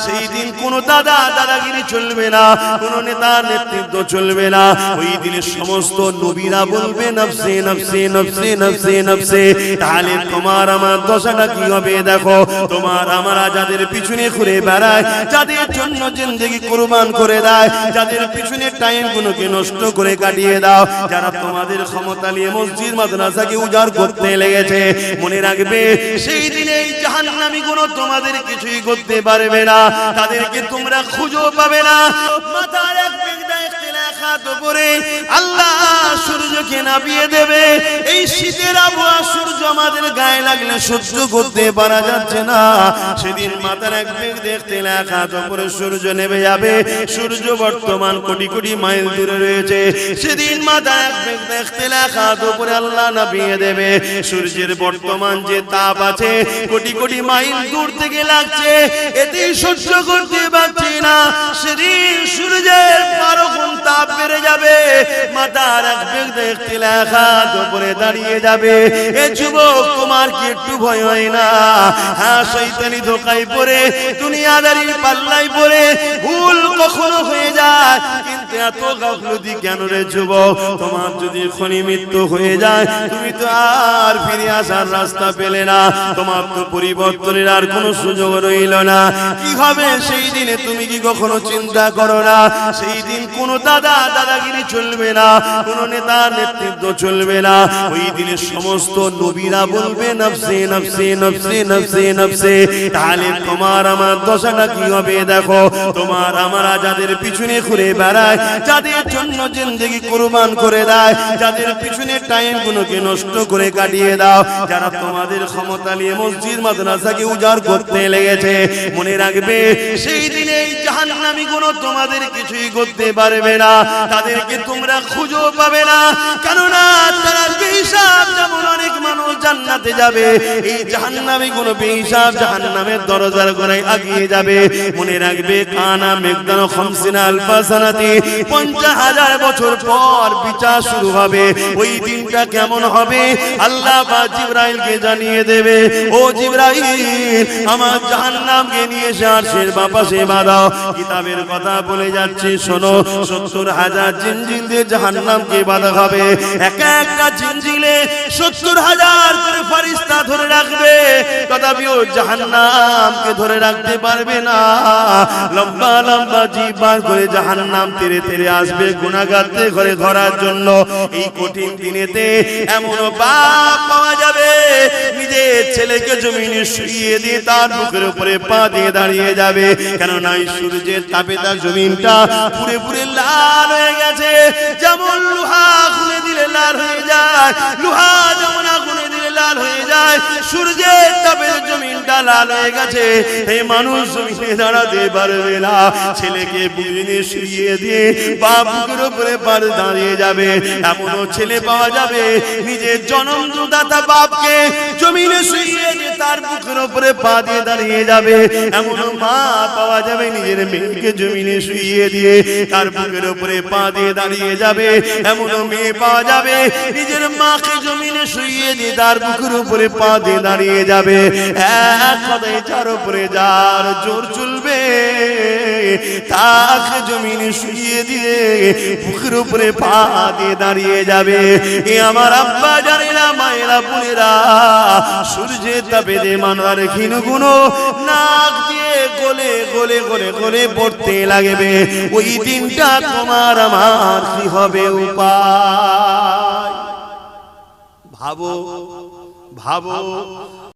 সেই দিন কোনো দাদাগিরি চলবে না, কোনো নেতার নেতৃত্ব চলবে না। ওই দিনে সমস্ত নবীরা বলবে নফসে নফসে নফসে নফসে নফসে। তাহলে তোমার আমার দশাটা কি হবে দেখো। তোমার আমরা যাদের পিছনে ঘুরে বেড়ায়, যাদের জন্য জিন্দেগি কুরবান করে দেয়, যাদের পিছনে টাইম গুলোকে নষ্ট করে কাটিয়ে দাও, যারা তোমাদের ক্ষমতা নিয়ে মসজিদ মাদ্রাসাকে উজাড় করতে লেগেছে, মনে রাখবে সেই দিনে এই জাহান্নামী গুলো তোমাদের কিছুই করতে পারবে না। তাদেরকে তোমরা খুঁজেও পাবে না। মাথার এক উপরে আল্লাহ সূর্যকে নামিয়ে দেবে। এই শীতের আবহাওয়া সূর্য আমাদের গায়ে লাগলে সহ্য করতে পারা যাচ্ছে না। সেদিন মাথার এক বেগ দেখতে লেখা উপরে সূর্য নেমে যাবে। সূর্য বর্তমান কোটি কোটি মাইল দূরে রয়েছে। সেদিন মাথার এক বেগ দেখতে লেখা উপরে আল্লাহ নামিয়ে দেবে। সূর্যের বর্তমান যে তাপ আছে কোটি কোটি মাইল দূর থেকে লাগছে, এতেই সহ্য করতে পারছি না। সেদিন সূর্যের 12 গুণ তাপ বেড়ে যাবে। মাথার এক বেগ দেখতে লেখা উপরে দাঁড়িয়ে যাবে। এ যুবক, তোমার কি একটু ভয় হয় না? হ্যাঁ, শয়তানি ধোঁকায় পড়ে, দুনিয়াদারির পাল্লায় পড়ে ভুল কখনো হয়ে যায়, কিন্তু এত গাফলতি কেন রে যুবক? তোমার যদি খনি মৃত্যু হয়ে যায়, তুমি তো আর ফিরে আসার রাস্তা পেলে না। তোমার তো পরিবর্তনের আর কোনো সুযোগ রইল না। কি হবে সেই দিনে তুমি কি কখনো চিন্তা করো না? সেই দিন কোনো দাদাগিরি চলবে না, কোনো নেতার নেতৃত্ব চলবে না। ওই দিনে সমস্ত নবীরা বলবে নফসে নফসে নফসে নফসে নফসে। তাহলে তোমার আমার দশাটা কি হবে দেখো। তোমার আমরা যাদের পিছনে ঘুরে বেড়ায়, যাদের জন্য জিন্দেগি কুরবান করে দেয়, যাদের পিছনে টাইম গুলোকে নষ্ট করে কাটিয়ে দাও, যারা তোমাদের ক্ষমতা নিয়ে মসজিদ মাদ্রাসাকে উজাড় করতে লেগেছে, মনে রাখবে সেই দিনে এই জাহান্নামী গুলো তোমাদের কিছুই করতে পারবে না। তাদেরকে তোমরা খুঁজেও পাবে না, কেননা তারা বেহিসাব। যেমন অনেক মানুষ জান্নাতে যাবে, এই জাহান্নামী গুলো বেহিসাব জাহান্নামের দরজার গোড়ায় আগিয়ে যাবে। মনে রাখবে কানা মেকদানো খামসিনা আলফা সানাতি, 50,000 বছর পর বিচার শুরু হবে। ওই দিনটা কেমন হবে আল্লাহ পাক জিবরাইলকে জানিয়ে দেবে। ও জিবরাইল, আমার জাহান্নামকে নিয়ে এসে আরশের পাশে বাঁধাও। কিতাবের কথা বলে যাচ্ছি শোনো, 70,000 জিনজিল দিয়ে জাহান্নামকে বাঁধা হবে। এক একটা জিনজিলে 70,000 করে ফেরেশতা ধরে রাখবে, তথাপিও জাহান্নামকে ধরে রাখতে পারবে না। লম্বা লম্বা জিভ বার করে জাহান্নাম তেরে তেরে আসবে গুনাহগারদের ঘরে ধরার জন্য। এই কঠিন দিনেতে এমন বাপ পাওয়া যাবে নিজের ছেলেকে জমিনে শুইয়ে দিয়ে তার বুকের উপরে পা দিয়ে দাঁড়িয়ে যাবে। কেননা এই সূর্যের তাপে তার জমিনটা পুরে পুরে লাল হয়ে গেছে। যেমন লোহা খুলে দিলে লাল হয়ে যায়, লোহা যেমন আগুনে দিলে লাল হয়ে যায়, সূর্যের তাপে জমিনটা লাল হয়ে গেছে। এই মানুষ জমিনে দাঁড়াতে পারবে না। ছেলেকে বুকে শুইয়ে দিয়ে বাবুকের উপরে পার দাঁড়িয়ে যাবে। এমনও ছেলে পাওয়া যাবে নিজের জন্মদাতা বাপকে জমিনে শুইয়ে দিয়ে তার বুকের উপরে পা দিয়ে দাঁড়িয়ে যাবে। এমনও মা পাওয়া যাবে নিজের মেয়েকে জমিনে শুইয়ে দিয়ে তার বুকের উপরে পা দিয়ে দাঁড়িয়ে যাবে। এমনও মেয়ে পাওয়া যাবে নিজের মাকে জমিনে শুইয়ে দিয়ে তার বুকের উপরে পা দিয়ে দাঁড়িয়ে যাবে। এক কথায় যার উপরে যার জোর চলবে তাকে জমিনে শুইয়ে দিয়ে বুকের উপরে পা দিয়ে দাঁড়িয়ে যাবে। এ আমার আব্বা জানেরা, মায়েরা, বোনেরা, সূর্যের তাপে যে মানবার ক্ষীণগুলো নাক দিয়ে গলে গলে গলে গলে পড়তে লাগবে। ওই দিনটা তোমার আমার কি হবে উপায়? ভাবো ভাবো।